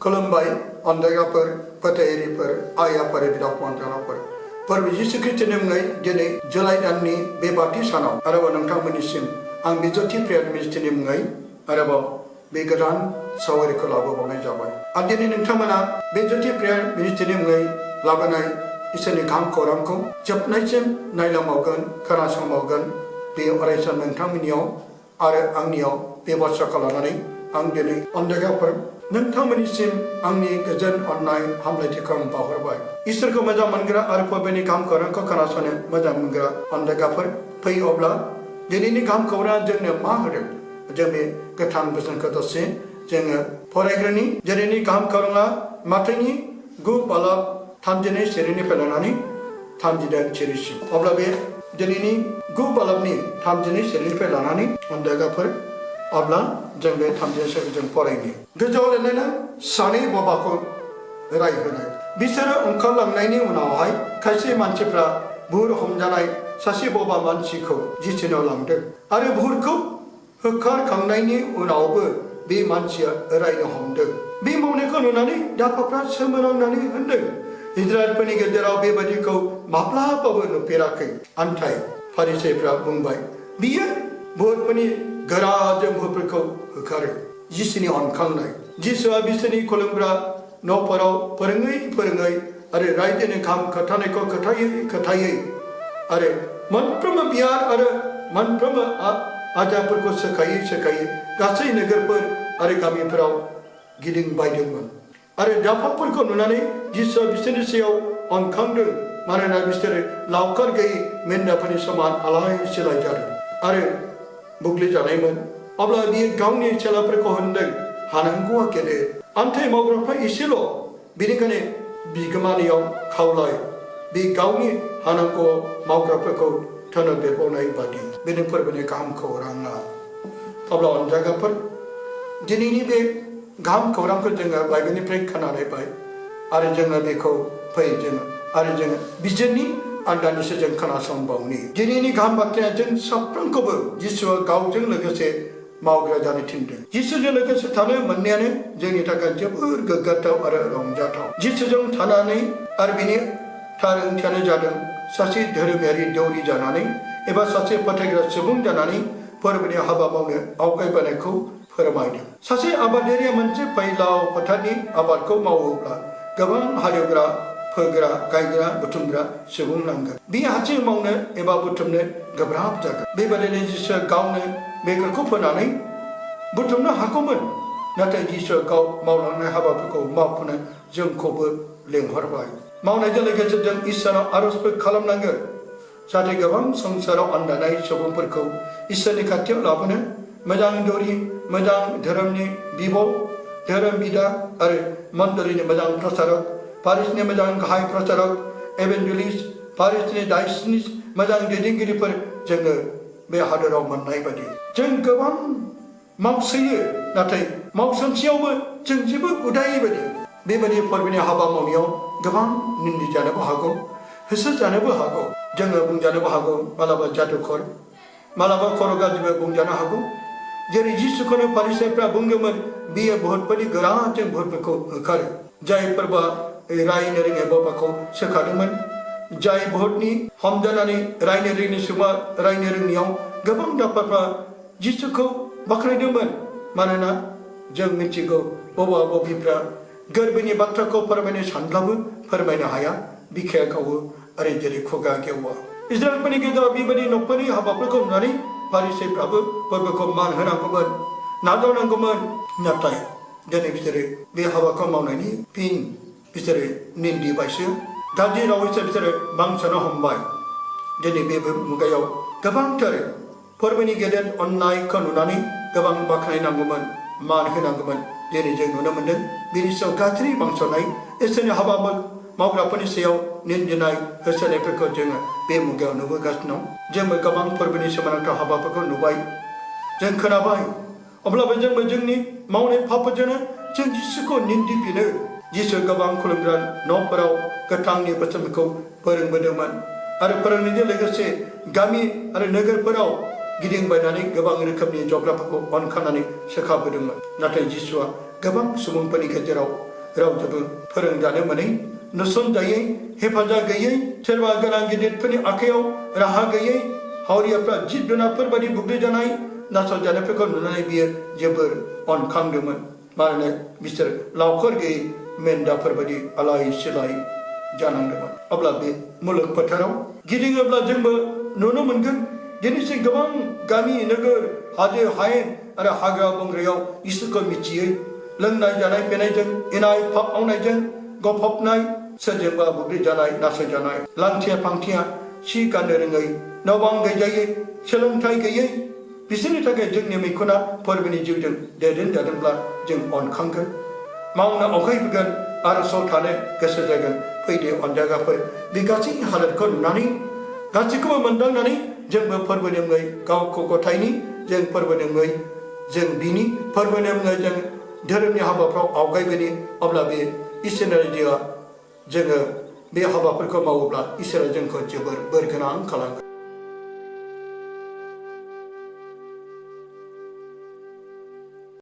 खुलुमबाय अनदायग्राफोर फोथायारिफोर आइ आफाद बिदा फंबायफोर फोरबो जिसु खृष्टनि मुङै दिनै जुलाइ दाननि बे बाथि सानाव आरोबाव नोंथांमोननिसिम आं बे ज्योति प्रेयार मिनिस्ट्रिनि मुङै आरोबाव बे गोदान सावगारिखौ लाबोबावनाय जाबाय आरो दिनै नोंथांमोना बे ज्योति प्रेयार मिनिस्ट्रिनि मुङै लाबोनाय इसोरनि गाहाम खौरांखौ जोबनायसिम नायलांबावगोन खोनासंबावगोन बे अरायसम नोंथांमोननियाव आरो आंनियाव बे बाथ्राखौ लानानै आं दिनै अनदायग्राफोर नोंथांमोननिसिम आंनि गोजोन अननाय हामलायथिखौ आं बावहरबाय इसोरखौ मोजां मोनग्रा आरो फोरबोनि गाहाम खौरांखौ खोनासंनो मोजां मोनग्रा अनदायग्राफोर फै अब्ला दिनैनि गाहाम खौराङा जोंनो मा होदों जों बे गोथां बोसोनखौ दसे जोङो फरायग्रोनि दिनैनि गाहाम खौराङा माथाइनि 9 बालाब 32 सिरिनिफ्राय लानानै 38 सिरिसिम अब्ला बे दिनैनि 9 बालाबनि 32 सिरिनिफ्राय लानानै अनदायग्राफोर अब्ला जों बे 32 सिरिखौ जों फरायनि गोजौआव लिरनाय सानै बाबाखौ रायहोनाय बिसोरो ओंखारलांनायनि उनावहाय खायसे मानसिफ्रा बुहुर हमजानाय सासे बाबा मानसिखौ जिसुनाव लांदों आरो बुहुरखौ होखारखांनायनि उनावबो बे मानसिया रायनो हमदों बे मावनायखौ नुनानै दाफाफ्रा सोमोनांनानै होनदों इजराइलफोरनि गेजेराव बेबायदिखौ माब्लाबाबो नुफेराखै आन्थाय फारिसाइफ्रा बुंबाय बियो बुहुरफोरनि गोराजों बुहुरफोरखौ होखारो जिसुनि अनखांनाय जिसुआ बिसोरनि खुलुमग्रा न'फोराव फोरोङै आरो रायजोनि गाहाम खोथानायखौ खोथायै आरो मोनफ्रोमबो बियार आरो मोनफ्रोमबो आजाफोरखौ सोखायै गासै नोगोरफोर आरो गामिफोराव गिदिंबायदोंमोन आरो दाफाफोरखौ नुनानै जिसुआ बिसोरनि सायाव अनखांदों मानोना बिसोरो लावखार गैयै मेन्दाफोरनि समान आलाय सिलाय जादों आरो बुग्लिजानायमोन अब्ला बियो गावनि चेलाफोरखौ होनदों हानांगौआ गेदेर आन्थाइ मावग्राफ्रा एसेल' बेनिखायनो बिगोमानियाव खावलाय बे गावनि हानांगौ मावग्राफोरखौ थोनो बेरबावनाय बादि बेनि फोरबोनि गाहाम खौराङा अब्ला अनजायग्राफोर दिनैनि बे गाहाम खौरांखौ जोङो बाइबेलनिफ्राय खोनालायबाय आरो जोङो बेखौ आरो जोङो बिजिरनि आलदानिसो जों खोनासंबावनि दिनैनि गाहाम बाथ्राया जों साफ्रोमखौबो जिसुआ गावजों लोगोसे मावग्रा जानो थिनदों जिसुजों लोगोसे थानो मोननायानो जोंनि थाखाय जोबोर गोग्गाथाव आरो रंजाथाव जिसुजों थानानै आरो बिनि थार ओंथियानो जादों सासे धोरोमारि दौरि जानानै एबा सासे फोथायग्रा सुबुं जानानै फोरबोनि हाबा मावनो आवगायबोनायखौ फोरमायदों सासे आबादारिया मोनसे फैलाव फोथारनि आबादखौ मावोब्ला गोबां हालेवग्रा फोग्रा गायग्रा बुथुमग्रा सुबुं नांगोन बे हारसिं मावनो एबा बुथुमनो गोब्राब जागोन बेबादिनो जिसुआ गावनो बेगरखौ फोनानै बुथुमनो हागौमोन नाथाय जिसुआ गाव मावलांनाय हाबाफोरखौ मावफुनो जोंखौबो लेंहरबाय मावनायजों लोगोसे जों इसोराव आर'जबो खालामनांगोन जाहाथे गोबां संसाराव आन्दानाय सुबुंफोरखौ इसोरनि खाथियाव लाबोनो मोजां दौरि मोजां धोरोमनि बिबौ धोरोम बिदा आरो मण्डलिनि मोजां प्रसारक पारिसनि मोजां गाहाय प्रसारक एभेन्जेलिस्ट पारिसनि डायसिनिस मोजां दैदेनगिरिफोर जोङो बे हादोराव मोननाय बायदि जों गोबां मावसोयो नाथाय मावसोमसेयावबो जों जेबो उदायै बायदि बेबायदि फोरबोनि हाबा मावनायाव गोबां निन्दि जानोबो हागौ होसो जानोबो हागौ जोङो बुंजानोबो हागौ मालाबा जादुखर मालाबा खर' गाज्रिबो बुंजानो हागौ जेरै जिसुखौनो फारिसाइफ्रा बुंदोंमोन बियो बुहुतफोरनि गोराजों बुहुतफोरखौ होखारो जाय फोरबोआ रायनो रोङै बाबाखौ सोखादोंमोन जाय बुहुतनि हमजानानै रायनो रोङै सुबुङा रायनो रोङैयाव गोबां दाफाफ्रा जिसुखौ बाख्नायदोंमोन मानोना जों मिथिगौ बबा बबिफ्रा गोरबोनि बाथ्राखौ फोरमायनो सानब्लाबो फोरमायनो हाया बिखाया गावो आरो जेरै खुगा गेवा इजराइलफोरनि गेजेराव बेबायदि न'खरनि हाबाफोरखौ नुनानै फारिसाइफ्राबो फोरबोखौ मान होनांगौमोन नाजावनांगौमोन नाथाय दिनै बिसोरो बे हाबाखौ मावनायनि फिन बिसोरो निन्दिबायसो गाज्रि रावैसो बिसोरो बांसोनो हमबाय दिनै बे मुगायाव गोबांथार फोरबोनि गेदेर अननायखौ नुनानै गोबां बाख्नायनांगौमोन मान होनांगौमोन दिनै जों नुनो मोन्दों बिनि सायाव गाज्रि बांसनाय इसोरनि हाबा मावग्राफोरनि सायाव निन्दिनाय होसोनायफोरखौ जोङो बे मुगायाव नुबोगासिनो दं जोंबो गोबां फोरबोनि सोमोनांथाव हाबाफोरखौ नुबाय जों खोनाबाय अब्लाबो जोंबो जोंनि मावनाय फाफफोरजोंनो जों जिसुखौ निन्दिफिनो जिसु गोबां खुलुमग्रा न'फोराव गोथांनि बोसोनफोरखौ फोरोंबोदोंमोन आरो फोरोंनायजों लोगोसे गामि आरो नोगोरफोराव गिदिंबायनानै गोबां रोखोमनि जग्राफोरखौ अनखानानै सोखाबोदोंमोन नाथाय जिसुआ गोबां सुबुंफोरनि गेजेराव रावजोंबो फोरोंजानो मोनै, नुसनजायै, हेफाजाब गैयै, सोरबा गोनां गिदिरफोरनि आखायाव राहा गैयै, हावरियाफ्रा जिब जुनारफोर बायदि बुग्लिजानाय, नासयजानायफोरखौ नुनानै बियो जोबोर अनखांदोंमोन। मानोना बिसोर लावखार गैयै मेन्दाफोर बायदि आलाय सिलाय जानांदोंमोन। अब्ला बे मुलुग फोथाराव गिदिङोब्ला जोंबो नुनो मोनगोन दिनैसिम गोबां गामि नोगोर हाजो हायेन आरो हाग्रा बंग्रायाव इसोरखौ मिथियै, लोंनाय जानाय फेनायजों, इनाय फाब मावनायजों गफबनाय, सोरजोंबा बुग्लिजानाय, नासयजानाय, लांथिया फांथिया, सि गाननो रोङै, न' बां गैजायै, सोलोंथाइ गैयै, बिसोरनि थाखाय जोंनि मैखुना फोरबोनि जिउजों दैदेनजादोंब्ला जों अनखांगोन, मावनो आवगायबोगोन आरो थानो गोसो जागोन। फैदो अनजागाफोर, बे गासै हालोदखौ नुनानै, गासैखौबो मोनदांनानै जोंबो फोरबोनि मुङै गावखौ गथायनि, जों फोरबोनि मुङै जों बिनि, फोरबोनि मुङै जों धोरोमनि हाबाफ्राव आवगायबोनि। अब्ला बे इसोरारि जिउआ जोङो बे हाबाफोरखौ मावोब्ला इसोरा जोंखौ जोबोर बोर गोनां खालामगोन।